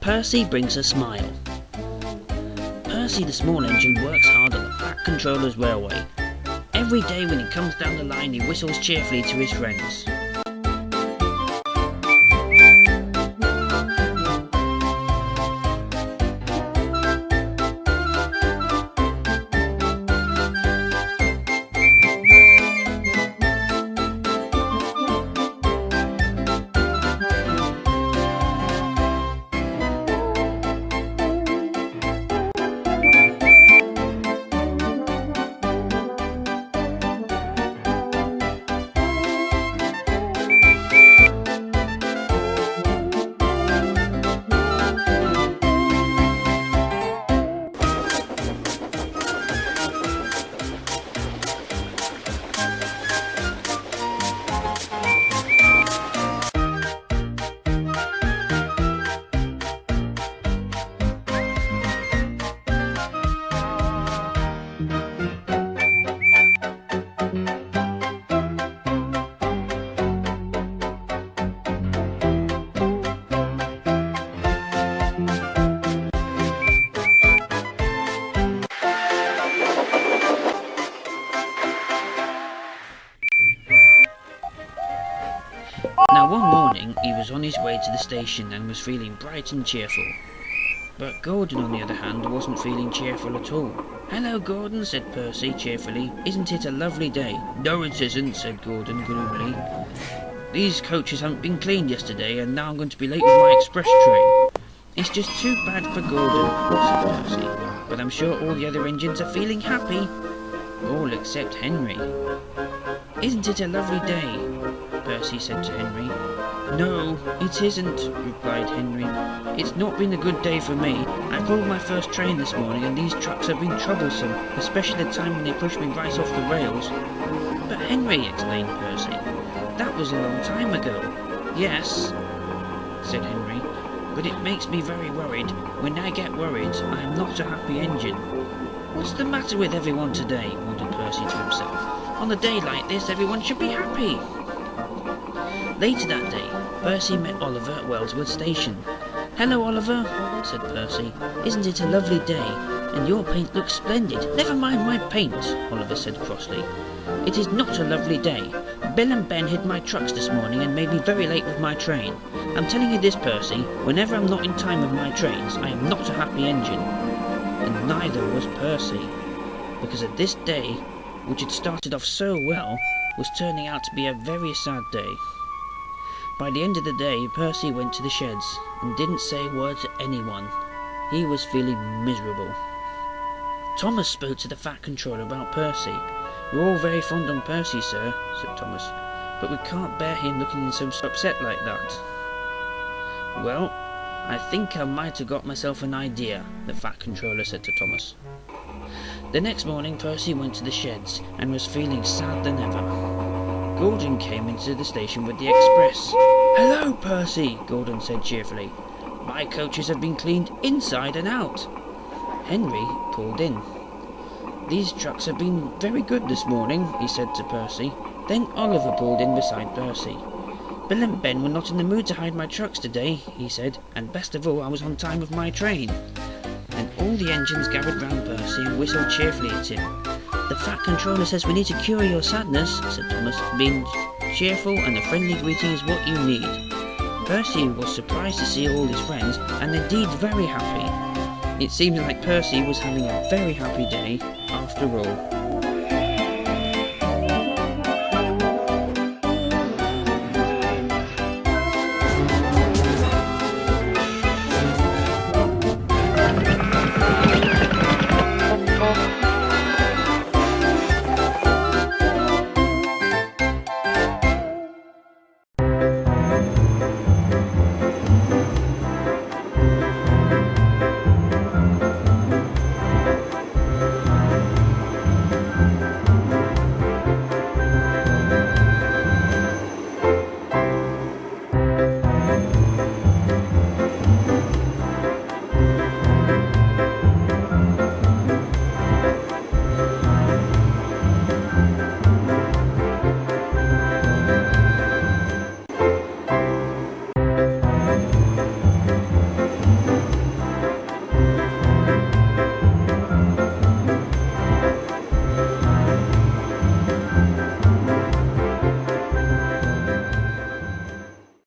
Percy brings a smile. Percy the small engine works hard at the Fat Controller's railway. Every day when he comes down the line he whistles cheerfully to his friends. Now one morning he was on his way to the station and was feeling bright and cheerful. But Gordon on the other hand wasn't feeling cheerful at all. "Hello Gordon," said Percy cheerfully. "Isn't it a lovely day?" "No it isn't," said Gordon gloomily. "These coaches haven't been cleaned yesterday and now I'm going to be late with my express train." "It's just too bad for Gordon," said Percy. "But I'm sure all the other engines are feeling happy." "All except Henry." "Isn't it a lovely day?" Percy said to Henry. "No, it isn't," replied Henry. "It's not been a good day for me. I pulled my first train this morning and these trucks have been troublesome, especially the time when they pushed me right off the rails." "But Henry," explained Percy, "that was a long time ago." "Yes," said Henry, "but it makes me very worried. When I get worried, I am not a happy engine." "What's the matter with everyone today?" wondered Percy to himself. "On a day like this, everyone should be happy." Later that day, Percy met Oliver at Wellswood Station. "Hello, Oliver," said Percy. "Isn't it a lovely day? And your paint looks splendid." "Never mind my paint," Oliver said crossly. "It is not a lovely day. Bill and Ben hid my trucks this morning and made me very late with my train. I'm telling you this, Percy, whenever I'm not in time with my trains, I am not a happy engine." And neither was Percy, because of this day, which had started off so well, was turning out to be a very sad day. By the end of the day, Percy went to the sheds and didn't say a word to anyone. He was feeling miserable. Thomas spoke to the Fat Controller about Percy. "We're all very fond on Percy, sir," said Thomas, "but we can't bear him looking so upset like that." "Well, I think I might have got myself an idea," the Fat Controller said to Thomas. The next morning Percy went to the sheds and was feeling sad than ever. Gordon came into the station with the express. "Hello, Percy," Gordon said cheerfully. "My coaches have been cleaned inside and out." Henry pulled in. "These trucks have been very good this morning," he said to Percy. Then Oliver pulled in beside Percy. "Bill and Ben were not in the mood to hide my trucks today," he said, "and best of all I was on time with my train." And all the engines gathered round Percy and whistled cheerfully at him. "The Fat Controller says we need to cure your sadness," said Thomas. "Being cheerful and a friendly greeting is what you need." Percy was surprised to see all his friends, and indeed very happy. It seemed like Percy was having a very happy day after all.